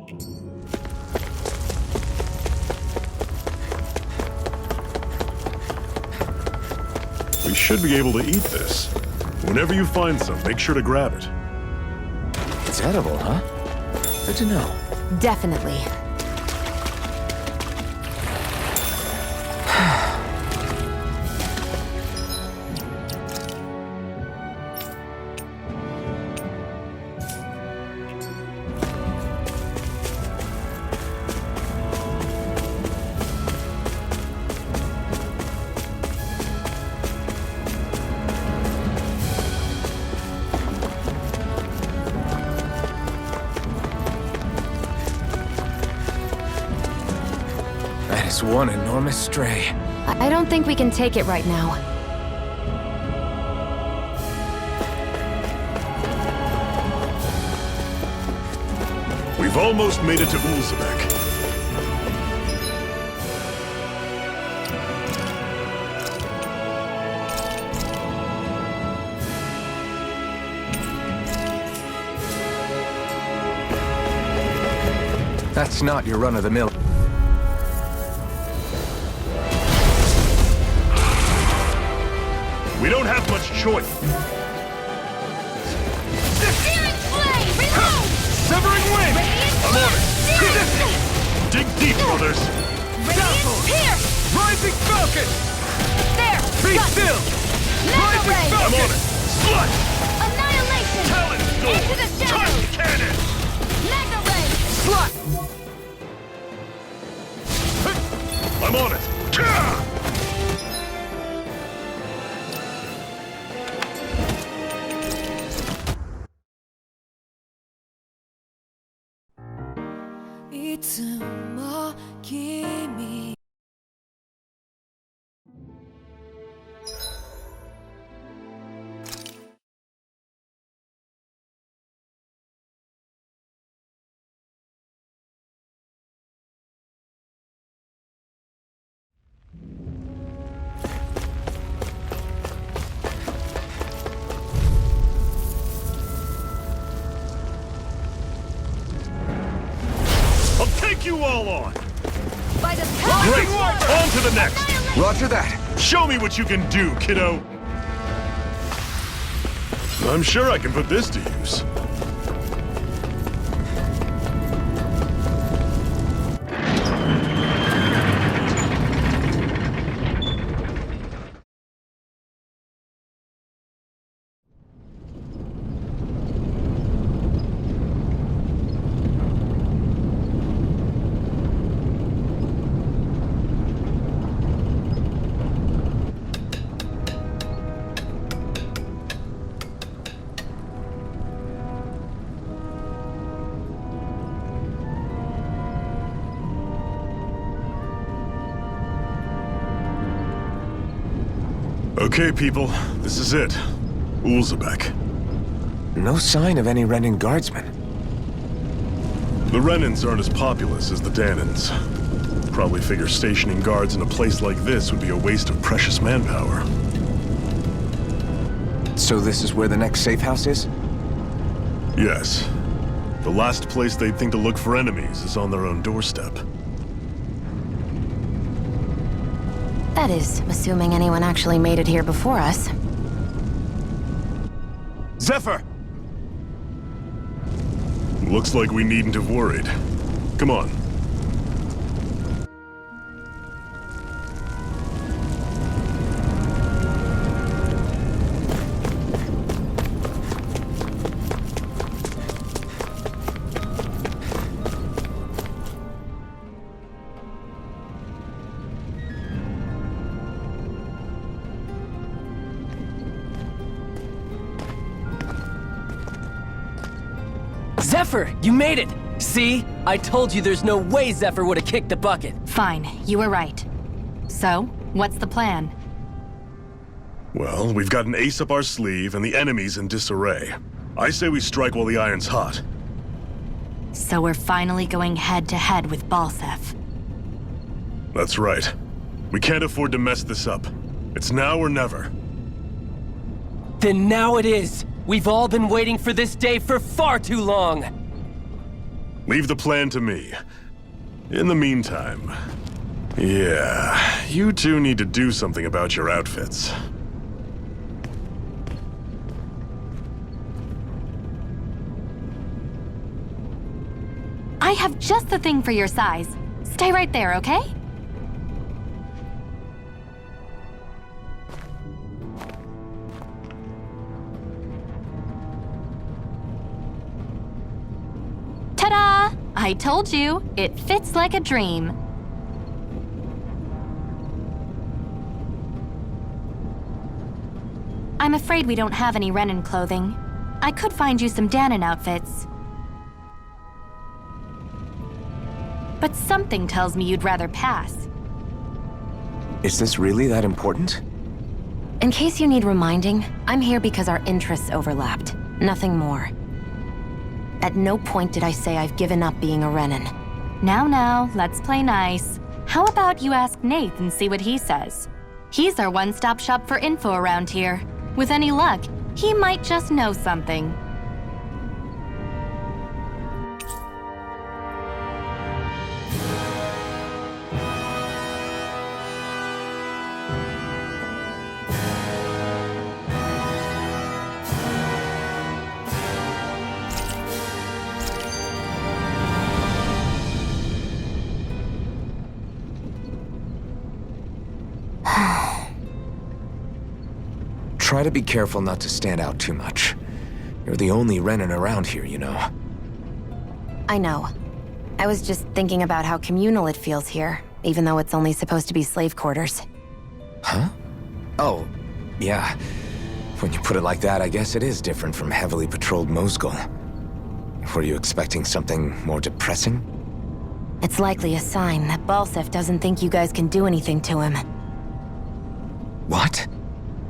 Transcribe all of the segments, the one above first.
We should be able to eat this. Whenever you find some, make sure to grab it. It's edible, huh? Good to know. Definitely. That is one enormous stray. I don't think we can take it right now. We've almost made it to Ulzebek. That's not your run-of-the-mill. We don't have much choice. Searing flame! Reload! Severing wind! Radiant I'm on it! Searing! Dig deep, brothers! Radiant pierce! Rising Falcon! There! Be Got still! Mega ray! I'm on it! Slut! Annihilation! Talon storm! Into the shadows! Touch cannon! Mega ray! Slut! I'm on it! Kah! I'll take you all on! By the power Great! of water! On to the next! Annihilation! Roger that. Show me what you can do, kiddo! I'm sure I can put this to use. Okay, people, this is it. Ulzebek. No sign of any Renin guardsmen. The Renins aren't as populous as the Danins. Probably figure stationing guards in a place like this would be a waste of precious manpower. So this is where the next safe house is? Yes. The last place they'd think to look for enemies is on their own doorstep. That is, assuming anyone actually made it here before us. Zephyr! Looks like we needn't have worried. Come on. Zephyr, you made it! See? I told you there's no way Zephyr would have kicked the bucket. Fine, you were right. So, what's the plan? Well, we've got an ace up our sleeve and the enemy's in disarray. I say we strike while the iron's hot. So we're finally going head-to-head with Balsef. That's right. We can't afford to mess this up. It's now or never. Then now it is! We've all been waiting for this day for far too long! Leave the plan to me. In the meantime, yeah, you two need to do something about your outfits. I have just the thing for your size. Stay right there, okay? Ta-da! I told you, it fits like a dream. I'm afraid we don't have any Renin clothing. I could find you some Danon outfits. But something tells me you'd rather pass. Is this really that important? In case you need reminding, I'm here because our interests overlapped. Nothing more. At no point did I say I've given up being a Renin. Now, let's play nice. How about you ask Nath and see what he says? He's our one-stop shop for info around here. With any luck, he might just know something. Try to be careful not to stand out too much. You're the only Renin around here, you know. I know. I was just thinking about how communal it feels here, even though it's only supposed to be slave quarters. Huh? Oh, yeah. When you put it like that, I guess it is different from heavily patrolled Mosgul. Were you expecting something more depressing? It's likely a sign that Balsef doesn't think you guys can do anything to him. What?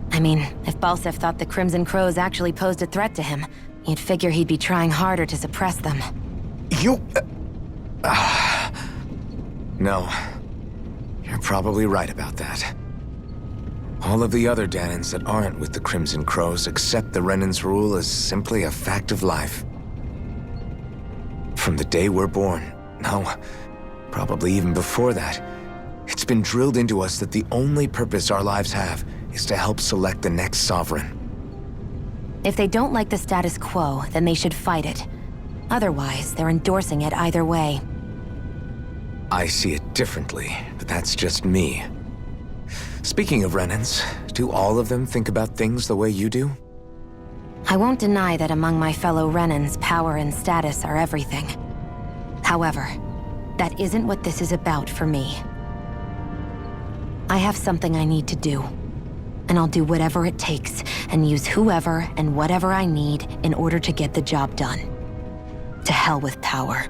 I mean, if Balsef thought the Crimson Crows actually posed a threat to him, you'd figure he'd be trying harder to suppress them. You... No. You're probably right about that. All of the other Danons that aren't with the Crimson Crows accept the Renin's rule as simply a fact of life. From the day we're born, no, probably even before that, it's been drilled into us that the only purpose our lives have is to help select the next sovereign. If they don't like the status quo, then they should fight it. Otherwise, they're endorsing it either way. I see it differently, but that's just me. Speaking of Renins, do all of them think about things the way you do? I won't deny that among my fellow Renins, power and status are everything. However, that isn't what this is about for me. I have something I need to do, and I'll do whatever it takes and use whoever and whatever I need in order to get the job done. To hell with power.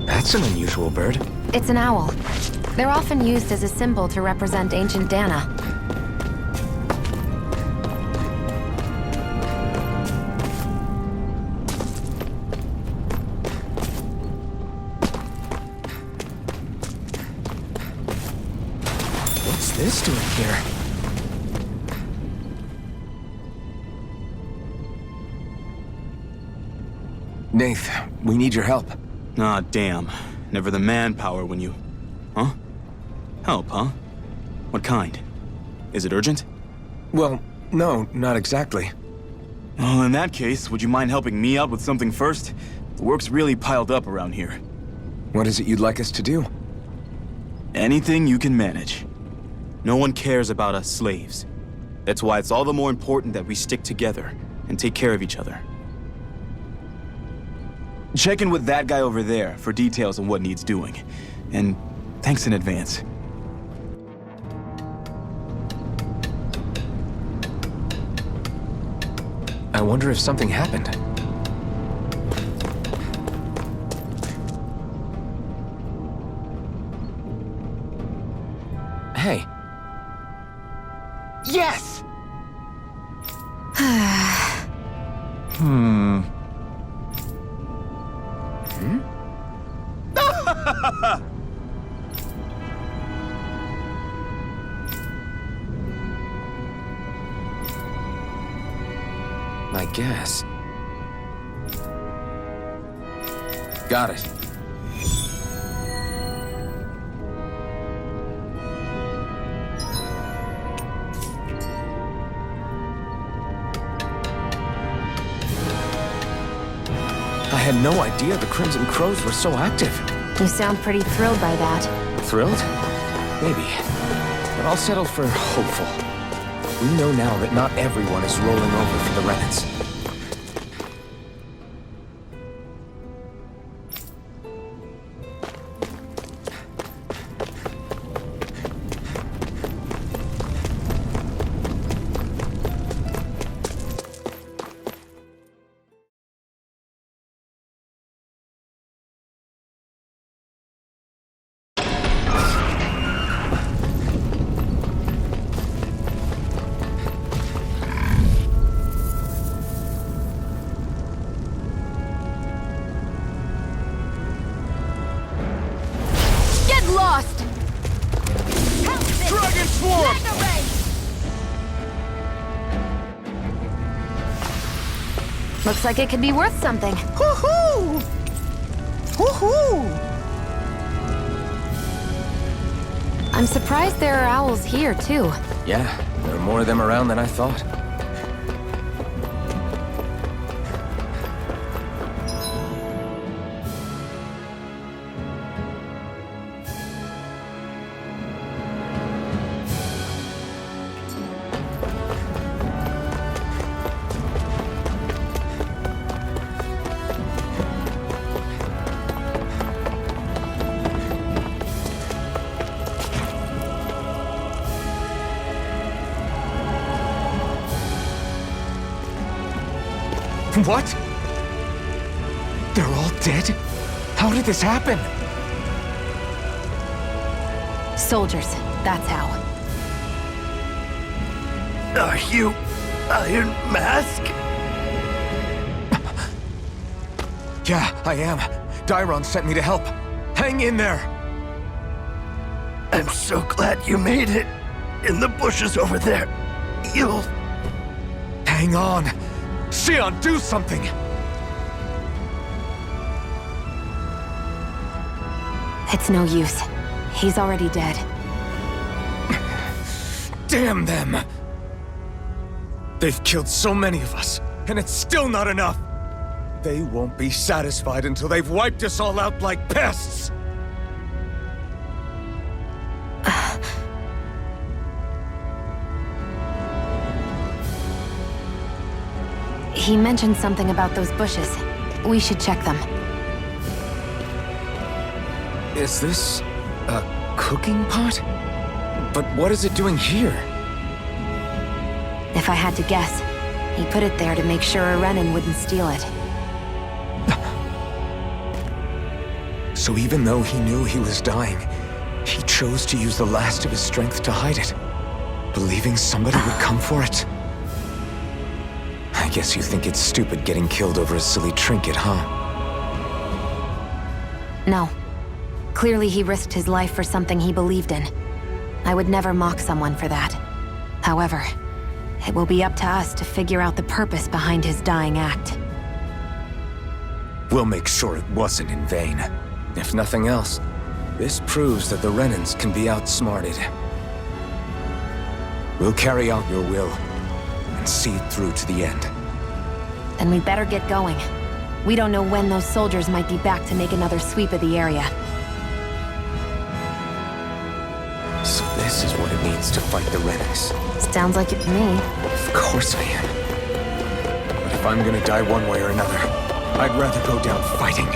That's an unusual bird. It's an owl. They're often used as a symbol to represent ancient Dana. What's this doing here? Nath, we need your help. Ah, damn. Never the manpower when you... Huh? Help, huh? What kind? Is it urgent? Well, no, not exactly. Well, in that case, would you mind helping me out with something first? The work's really piled up around here. What is it you'd like us to do? Anything you can manage. No one cares about us slaves. That's why it's all the more important that we stick together. and take care of each other. Check in with that guy over there for details on what needs doing. And thanks in advance. I wonder if something happened. Hey. Yes! I guess. Got it. I had no idea the Crimson Crows were so active. You sound pretty thrilled by that. Thrilled? Maybe. But I'll settle for hopeful. We know now that not everyone is rolling over for the Renans. Lost! Dragon Swarm! Looks like it could be worth something. Woohoo! Woohoo! I'm surprised there are owls here, too. Yeah, there are more of them around than I thought. What? They're all dead? How did this happen? Soldiers, that's how. Are you Iron Mask? Yeah, I am. Dairon sent me to help. Hang in there! I'm so glad you made it. In the bushes over there. You'll... Hang on! Xion, do something! It's no use. He's already dead. Damn them! They've killed so many of us, and it's still not enough! They won't be satisfied until they've wiped us all out like pests! He mentioned something about those bushes. We should check them. Is this a cooking pot? But what is it doing here? If I had to guess, he put it there to make sure a Renan wouldn't steal it. So even though he knew he was dying, he chose to use the last of his strength to hide it, believing somebody would come for it. I guess you think it's stupid getting killed over a silly trinket, huh? No. Clearly he risked his life for something he believed in. I would never mock someone for that. However, it will be up to us to figure out the purpose behind his dying act. We'll make sure it wasn't in vain. If nothing else, this proves that the Renans can be outsmarted. We'll carry out your will, and see it through to the end. Then we better get going. We don't know when those soldiers might be back to make another sweep of the area. So this is what it means to fight the Renans. Sounds like it to me. Of course I am. If I'm gonna die one way or another, I'd rather go down fighting.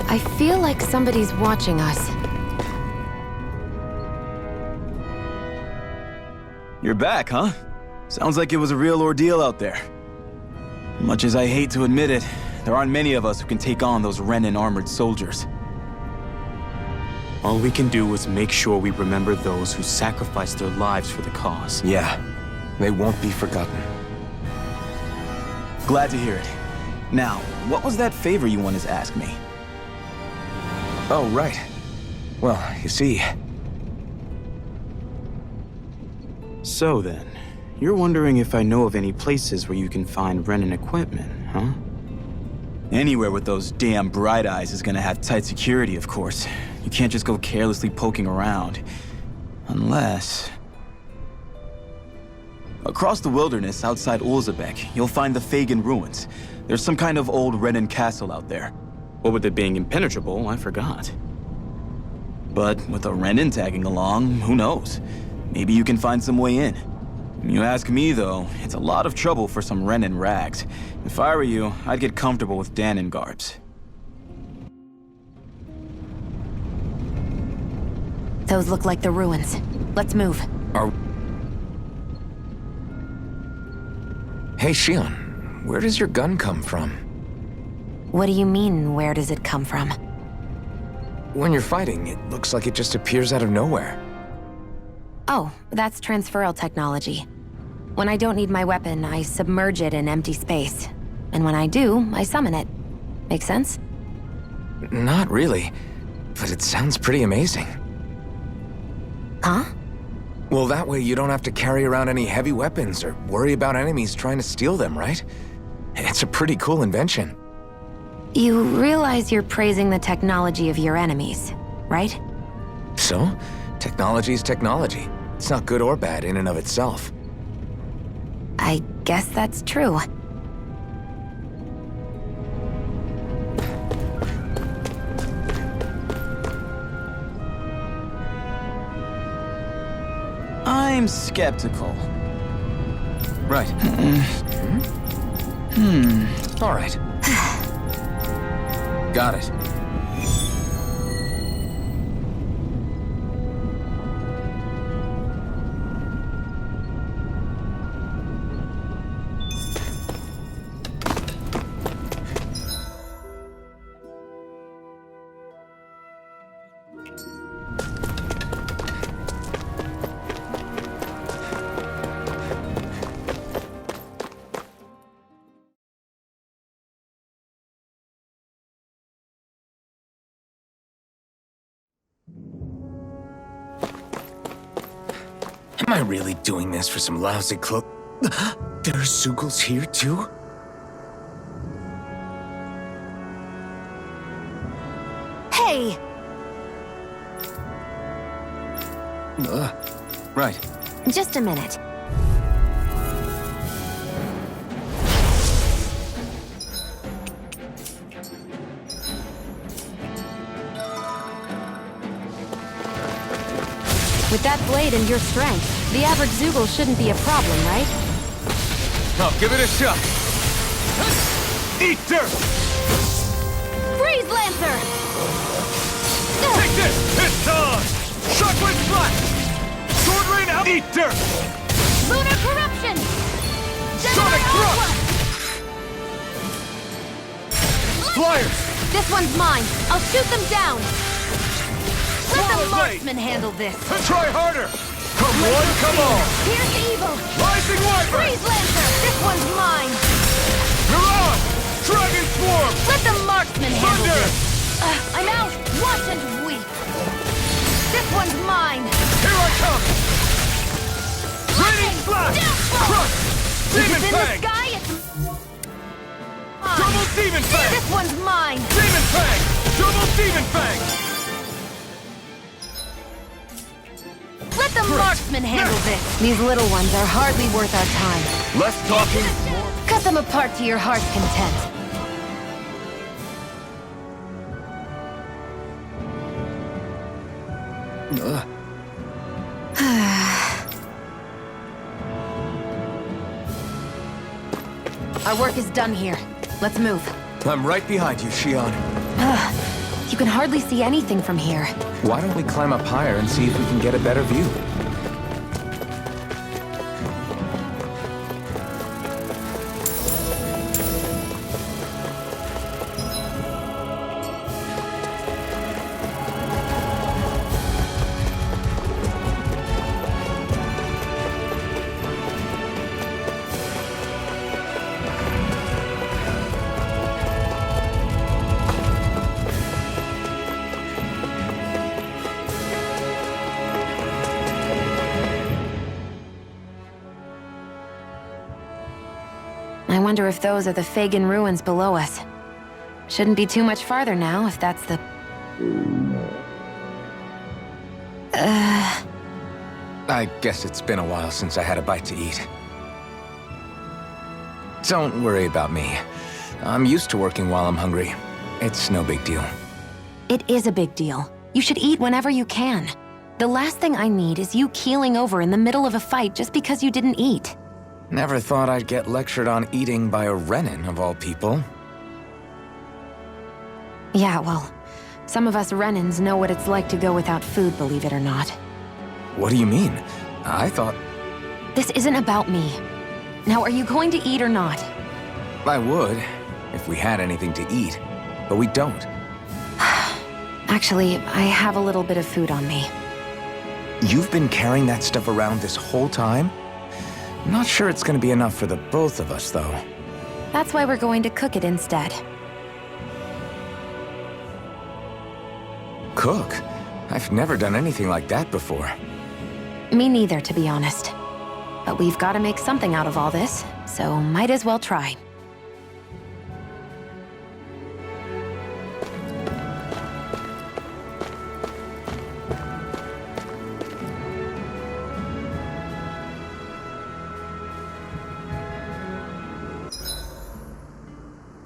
I feel like somebody's watching us. You're back, huh? Sounds like it was a real ordeal out there. Much as I hate to admit it, there aren't many of us who can take on those Renin armored soldiers. All we can do is make sure we remember those who sacrificed their lives for the cause. Yeah, they won't be forgotten. Glad to hear it. Now, what was that favor you wanted to ask me? Oh, right. Well, you see... So then, you're wondering if I know of any places where you can find Renin equipment, huh? Anywhere with those damn bright eyes is gonna have tight security, of course. You can't just go carelessly poking around. Unless... Across the wilderness outside Ulzebek, you'll find the Fagin ruins. There's some kind of old Renin castle out there. What with it being impenetrable, I forgot. But with a Renin tagging along, who knows? Maybe you can find some way in. You ask me, though, it's a lot of trouble for some Renin rags. If I were you, I'd get comfortable with Danin garbs. Those look like the ruins. Let's move. Hey, Shion, where does your gun come from? What do you mean, where does it come from? When you're fighting, it looks like it just appears out of nowhere. Oh, that's transferal technology. When I don't need my weapon, I submerge it in empty space. And when I do, I summon it. Make sense? Not really, but it sounds pretty amazing. Huh? Well, that way you don't have to carry around any heavy weapons or worry about enemies trying to steal them, right? It's a pretty cool invention. You realize you're praising the technology of your enemies, right? So, technology is technology. It's not good or bad in and of itself. I guess that's true. I'm skeptical. Right. All right. Got it. Am I really doing this for some lousy clo- There are Zeugles here, too? Hey! Right. Just a minute. With that blade and your strength, the average Zeugle shouldn't be a problem, right? I'll give it a shot. Eat dirt! Freeze Lancer! Take this! It's time! Shockwave Blast! Sword Rain out! Eat dirt! Lunar Corruption! Sonic Thrust! Flyers! This one's mine. I'll shoot them down. Let the Swallow Blade! marksman handle this. Try harder! Come one, come all! Here's evil. Rising Wyvern! Freeze Lancer! This one's mine. You're on! Dragon Swarm! Let the marksman handle Thunder! this. I'm out. Watch and weep. This one's mine. Here I come! Raining Blast! Downfall! Crush! If Demon it's in the Fang! sky, it's mine. Double Demon Fang! This one's mine. Demon Fang! Double Demon Fang! Let the marksman handle this. These little ones are hardly worth our time. Less talking, Cut them apart to your heart's content. Our work is done here. Let's move. I'm right behind you, Shion. You can hardly see anything from here. Why don't we climb up higher and see if we can get a better view? I wonder if those are the Fagin ruins below us. Shouldn't be too much farther now, if that's the... I guess it's been a while since I had a bite to eat. Don't worry about me. I'm used to working while I'm hungry. It's no big deal. It is a big deal. You should eat whenever you can. The last thing I need is you keeling over in the middle of a fight just because you didn't eat. Never thought I'd get lectured on eating by a Renin, of all people. Yeah, well, Some of us Renans know what it's like to go without food, believe it or not. What do you mean? I thought... This isn't about me. Now, are you going to eat or not? I would, if we had anything to eat. But we don't. Actually, I have a little bit of food on me. You've been carrying that stuff around this whole time? Not sure it's gonna be enough for the both of us, though. That's why we're going to cook it instead. Cook? I've never done anything like that before. Me neither, to be honest. But we've got to make something out of all this, so might as well try.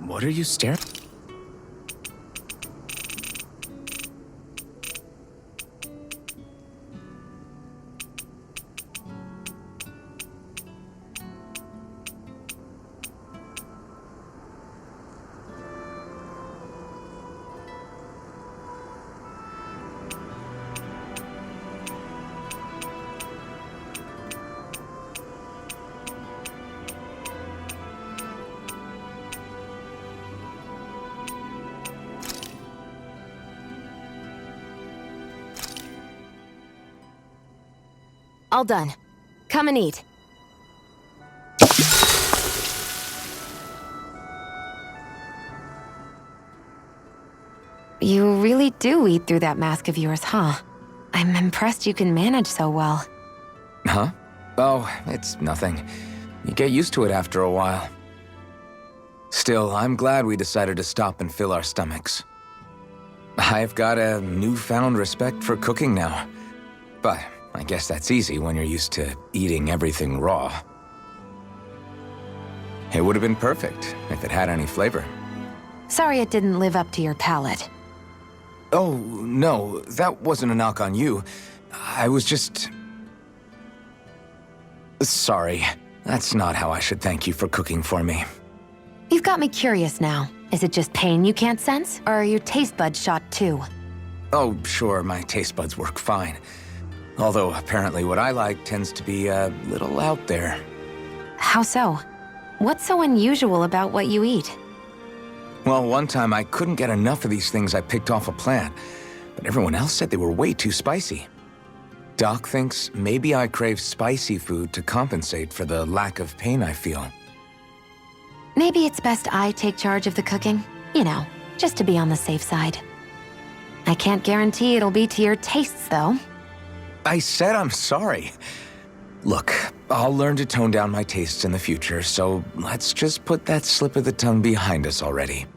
What are you staring? All done. Come and eat. You really do eat through that mask of yours, huh? I'm impressed you can manage so well. Huh? Oh, it's nothing. You get used to it after a while. Still, I'm glad we decided to stop and fill our stomachs. I've got a newfound respect for cooking now. But I guess that's easy when you're used to eating everything raw. It would have been perfect if it had any flavor. Sorry it didn't live up to your palate. Oh, no, that wasn't a knock on you. I was just... Sorry. That's not how I should thank you for cooking for me. You've got me curious now. Is it just pain you can't sense, or are your taste buds shot too? Oh, sure, my taste buds work fine. Although, apparently what I like tends to be a little out there. How so? What's so unusual about what you eat? Well, one time I couldn't get enough of these things I picked off a plant, but everyone else said they were way too spicy. Doc thinks maybe I crave spicy food to compensate for the lack of pain I feel. Maybe it's best I take charge of the cooking. You know, just to be on the safe side. I can't guarantee it'll be to your tastes, though. I said I'm sorry. Look, I'll learn to tone down my tastes in the future, so let's just put that slip of the tongue behind us already.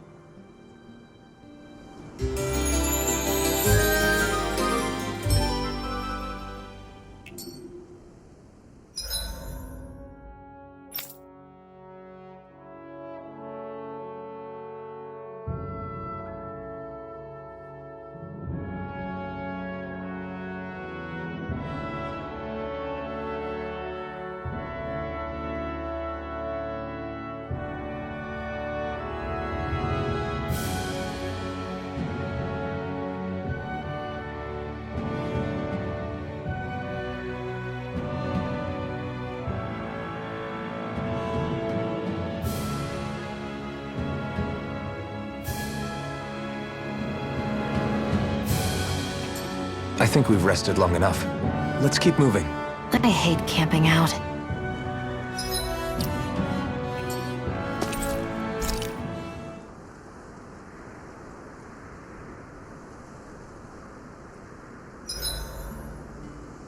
I think we've rested long enough. Let's keep moving. I hate camping out.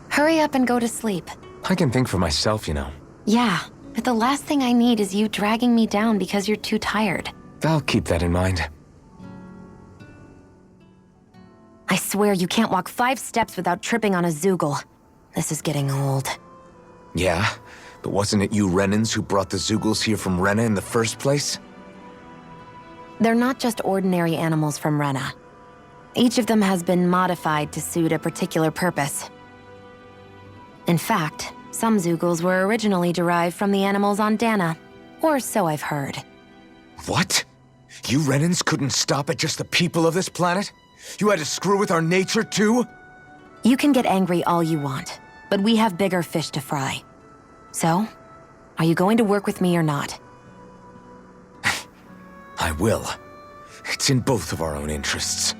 Hurry up and go to sleep. I can think for myself, you know. Yeah, but the last thing I need is you dragging me down because you're too tired. I'll keep that in mind. I swear you can't walk 5 steps without tripping on a Zoogle. This is getting old. Yeah? But wasn't it you Renans who brought the Zoogles here from Rena in the first place? They're not just ordinary animals from Rena. Each of them has been modified to suit a particular purpose. In fact, some Zoogles were originally derived from the animals on Dana. Or so I've heard. What? You Renans couldn't stop at just the people of this planet? You had to screw with our nature too? You can get angry all you want, but we have bigger fish to fry. So, are you going to work with me or not? I will. It's in both of our own interests.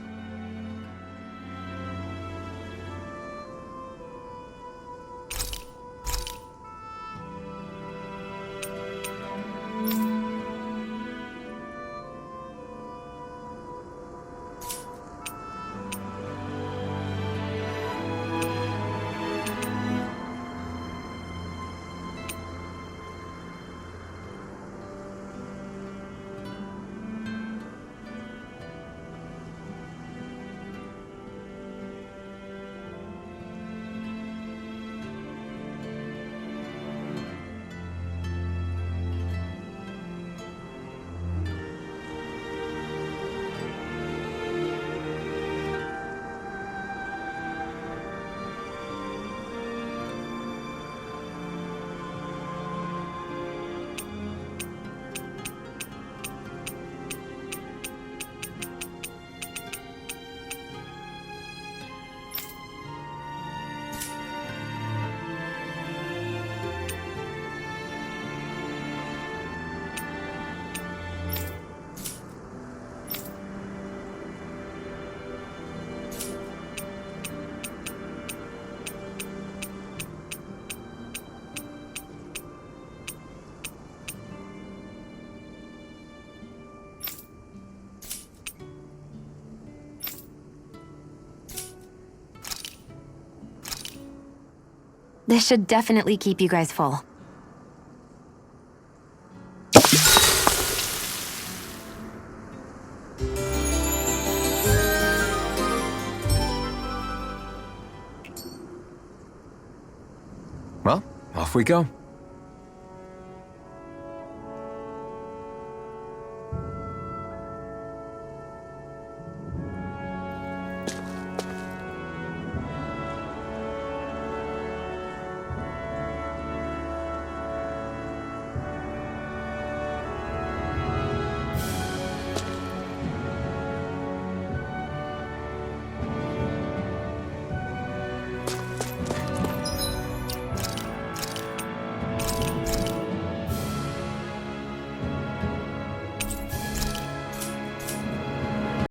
This should definitely keep you guys full. Well, off we go.